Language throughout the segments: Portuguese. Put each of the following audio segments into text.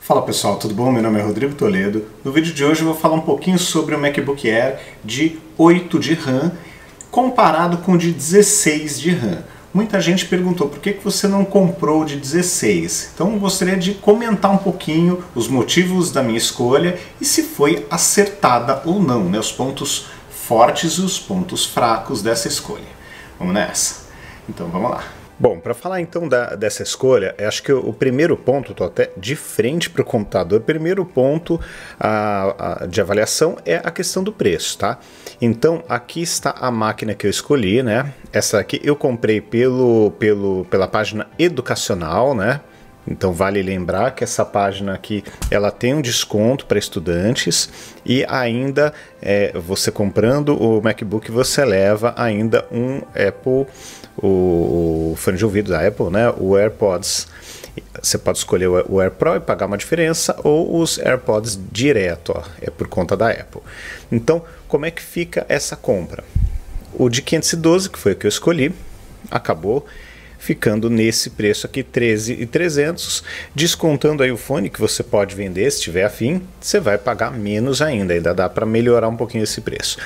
Fala pessoal, tudo bom? Meu nome é Rodrigo Toledo. No vídeo de hoje eu vou falar um pouquinho sobre o MacBook Air de 8 de RAM comparado com o de 16 de RAM. Muita gente perguntou por que você não comprou o de 16. Então eu gostaria de comentar um pouquinho os motivos da minha escolha e se foi acertada ou não, né? Os pontos fortes e os pontos fracos dessa escolha. Vamos nessa? Então vamos lá. Bom, para falar então dessa escolha, eu acho que o primeiro ponto, estou até de frente para o computador, o primeiro ponto de avaliação é a questão do preço, tá? Então aqui está a máquina que eu escolhi, né? Essa aqui eu comprei pela página educacional, né? Então vale lembrar que essa página aqui ela tem um desconto para estudantes e ainda você comprando o MacBook você leva ainda um Apple, o fone de ouvido da Apple, né? O AirPods. Você pode escolher o Air Pro e pagar uma diferença ou os AirPods direto, ó, é por conta da Apple. Então como é que fica essa compra? O de 512, que foi o que eu escolhi, acabou ficando nesse preço aqui, 13.300, descontando aí o fone que você pode vender, se tiver afim, você vai pagar menos ainda dá para melhorar um pouquinho esse preço.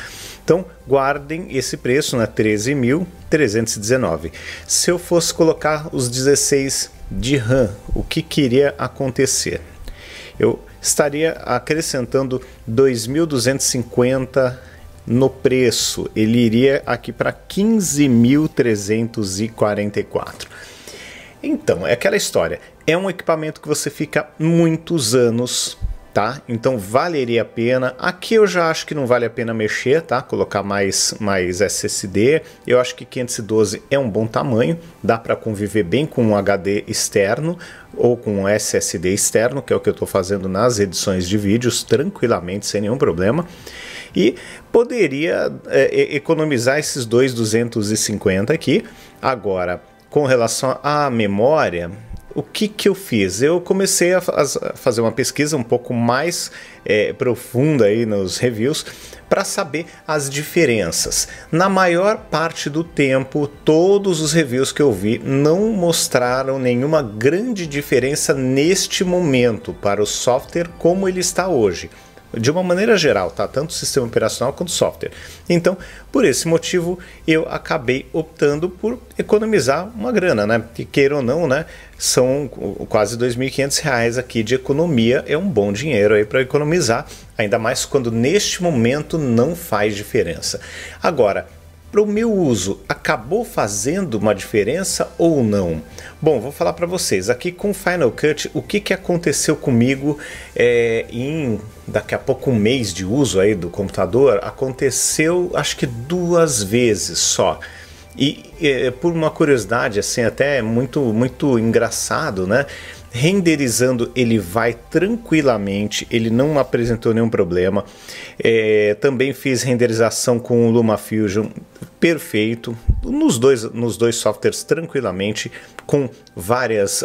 Então guardem esse preço, né, 13.319. Se eu fosse colocar os 16 de RAM, o que iria acontecer? Eu estaria acrescentando 2.250 no preço, ele iria aqui para 15.344. Então, é aquela história, é um equipamento que você fica muitos anos, tá? Então valeria a pena. Aqui eu já acho que não vale a pena mexer, tá? Colocar mais SSD. Eu acho que 512 é um bom tamanho, dá para conviver bem com um HD externo ou com um SSD externo, que é o que eu estou fazendo nas edições de vídeos, tranquilamente, sem nenhum problema. E poderia economizar esses 2.250 aqui. Agora, com relação à memória, o que eu fiz? Eu comecei a fazer uma pesquisa um pouco mais profunda aí nos reviews para saber as diferenças. Na maior parte do tempo, todos os reviews que eu vi não mostraram nenhuma grande diferença neste momento para o software como ele está hoje. De uma maneira geral, tá? Tanto o sistema operacional quanto o software. Então, por esse motivo, eu acabei optando por economizar uma grana, né? Que queira ou não, né? São quase R$2.500 aqui de economia, é um bom dinheiro aí para economizar, ainda mais quando neste momento não faz diferença. Agora, para o meu uso, acabou fazendo uma diferença ou não? Bom, vou falar para vocês, aqui com o Final Cut, o que aconteceu comigo em daqui a pouco um mês de uso aí do computador, aconteceu acho que 2 vezes só. E por uma curiosidade, assim, até muito engraçado, né? Renderizando ele vai tranquilamente, ele não apresentou nenhum problema. Também fiz renderização com o LumaFusion perfeito, nos dois softwares tranquilamente, com vários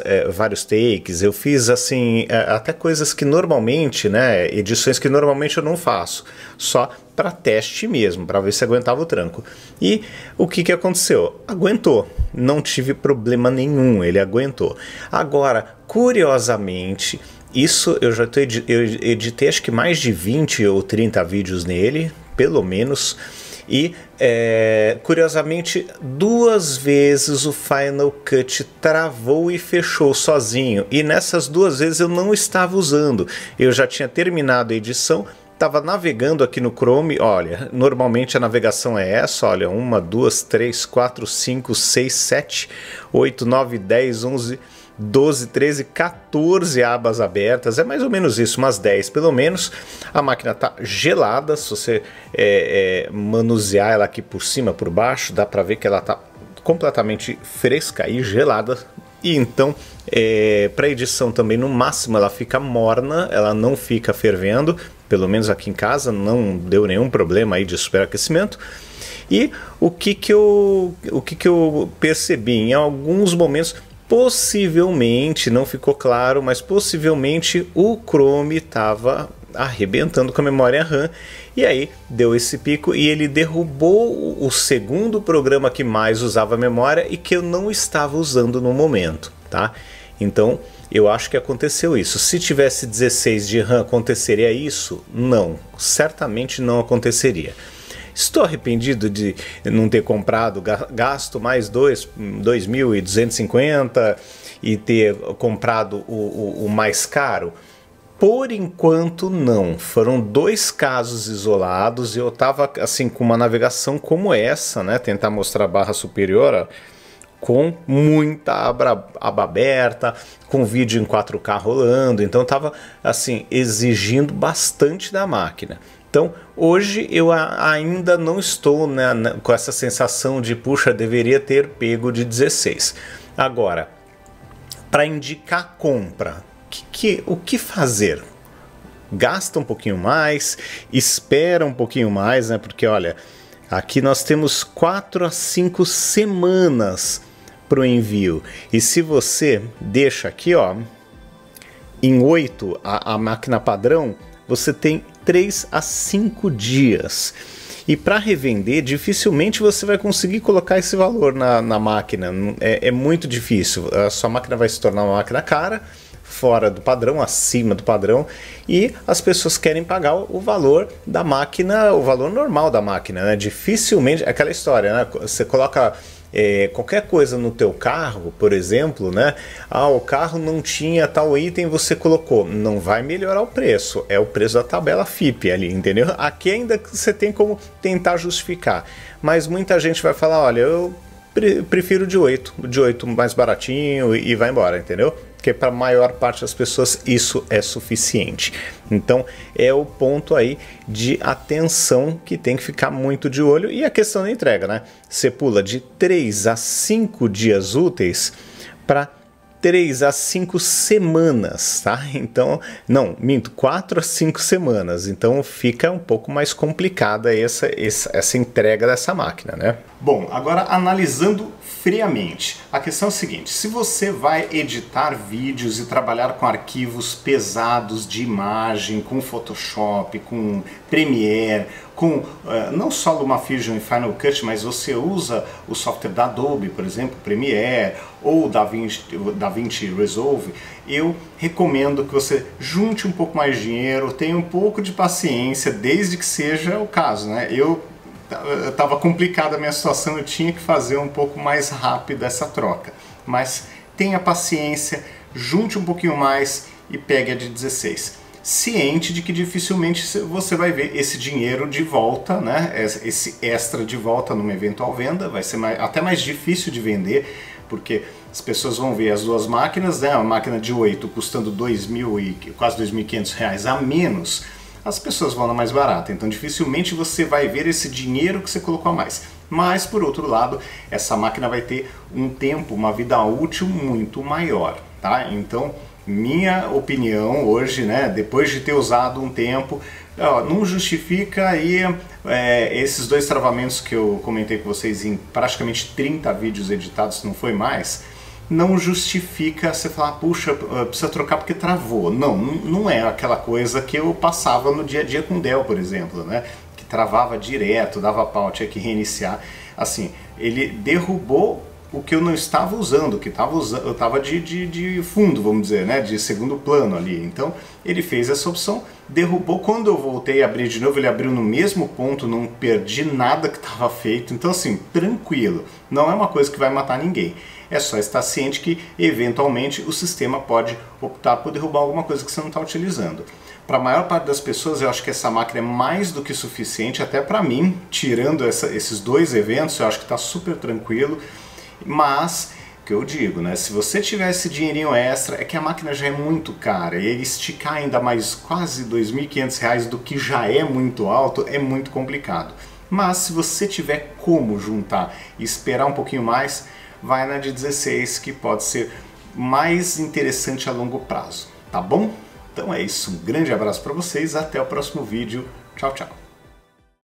takes. Eu fiz assim até coisas que normalmente, né, edições que normalmente eu não faço, só para teste mesmo, para ver se aguentava o tranco. E o que aconteceu? Aguentou, não tive problema nenhum, ele aguentou. Agora, curiosamente, isso eu editei acho que mais de 20 ou 30 vídeos nele, pelo menos, e curiosamente 2 vezes o Final Cut travou e fechou sozinho, e nessas 2 vezes eu não estava usando, eu já tinha terminado a edição, estava navegando aqui no Chrome. Olha, normalmente a navegação é essa, olha, 1, 2, 3, 4, 5, 6, 7, 8, 9, 10, 11, 12, 13, 14 abas abertas, é mais ou menos isso, umas 10 pelo menos. A máquina está gelada, se você manusear ela aqui por cima, por baixo, dá para ver que ela está completamente fresca e gelada. E então, para edição também, no máximo ela fica morna, ela não fica fervendo, pelo menos aqui em casa não deu nenhum problema aí de superaquecimento. E o que eu percebi em alguns momentos, possivelmente, não ficou claro, mas possivelmente o Chrome estava arrebentando com a memória RAM, e aí deu esse pico e ele derrubou o segundo programa que mais usava memória e que eu não estava usando no momento, tá? Então eu acho que aconteceu isso. Se tivesse 16 de RAM, aconteceria isso? Não, certamente não aconteceria. Estou arrependido de não ter comprado, gasto mais 2.250 e ter comprado o mais caro? Por enquanto não. Foram 2 casos isolados e eu estava assim com uma navegação como essa, né? Tentar mostrar a barra superior, ó, com muita aba aberta, com vídeo em 4K rolando, então estava assim exigindo bastante da máquina. Então hoje eu ainda não estou, né, com essa sensação de puxa, deveria ter pego de 16. Agora, para indicar compra, o que fazer? Gasta um pouquinho mais, espera um pouquinho mais, né? Porque olha, aqui nós temos 4 a 5 semanas para o envio. E se você deixa aqui, ó, em 8 a máquina padrão, você tem 3 a 5 dias. E para revender, dificilmente você vai conseguir colocar esse valor na máquina. É muito difícil. A sua máquina vai se tornar uma máquina cara, fora do padrão, acima do padrão, e as pessoas querem pagar o valor da máquina, o valor normal da máquina, né? Dificilmente, aquela história, né? Você coloca qualquer coisa no teu carro, por exemplo, né? Ah, o carro não tinha tal item, você colocou. Não vai melhorar o preço, é o preço da tabela FIPE ali, entendeu? Aqui ainda você tem como tentar justificar, mas muita gente vai falar, olha, eu prefiro de 8 mais baratinho e vai embora, entendeu? Porque para a maior parte das pessoas isso é suficiente. Então é o ponto aí de atenção que tem que ficar muito de olho. E a questão da entrega, né? Você pula de 3 a 5 dias úteis para 3 a 5 semanas, tá? Então, não, minto, 4 a 5 semanas. Então fica um pouco mais complicada essa entrega dessa máquina, né? Bom, agora analisando friamente, a questão é a seguinte: se você vai editar vídeos e trabalhar com arquivos pesados de imagem, com Photoshop, com Premiere, com não só LumaFusion e Final Cut, mas você usa o software da Adobe, por exemplo, Premiere ou DaVinci Resolve, eu recomendo que você junte um pouco mais de dinheiro, tenha um pouco de paciência, desde que seja o caso, né? Estava complicada a minha situação, eu tinha que fazer um pouco mais rápido essa troca. Mas tenha paciência, junte um pouquinho mais e pegue a de 16. Ciente de que dificilmente você vai ver esse dinheiro de volta, né? Esse extra de volta numa eventual venda, vai ser até mais difícil de vender, porque as pessoas vão ver as duas máquinas, né? Uma máquina de 8 custando quase R$2.500 a menos, as pessoas vão na mais barata, então dificilmente você vai ver esse dinheiro que você colocou a mais. Mas, por outro lado, essa máquina vai ter um tempo, uma vida útil muito maior, tá? Então, minha opinião hoje, né, depois de ter usado um tempo, não justifica aí esses 2 travamentos que eu comentei com vocês em praticamente 30 vídeos editados, se não foi mais. Não justifica você falar, puxa, precisa trocar porque travou. Não é aquela coisa que eu passava no dia a dia com o Dell, por exemplo, né? Que travava direto, dava pau, tinha que reiniciar. Assim, ele derrubou o que eu não estava usando, que eu estava de fundo, vamos dizer, né? De segundo plano ali. Então, ele fez essa opção, derrubou. Quando eu voltei a abrir de novo, ele abriu no mesmo ponto, não perdi nada que estava feito. Então, assim, tranquilo. Não é uma coisa que vai matar ninguém. É só estar ciente que, eventualmente, o sistema pode optar por derrubar alguma coisa que você não está utilizando. Para a maior parte das pessoas, eu acho que essa máquina é mais do que suficiente, até para mim, tirando esses 2 eventos, eu acho que está super tranquilo. Mas, o que eu digo, né? Se você tiver esse dinheirinho extra, é que a máquina já é muito cara, e esticar ainda mais quase R$2.500 do que já é muito alto, é muito complicado. Mas, se você tiver como juntar e esperar um pouquinho mais, vai na de 16, que pode ser mais interessante a longo prazo, tá bom? Então é isso, um grande abraço para vocês, até o próximo vídeo, tchau, tchau!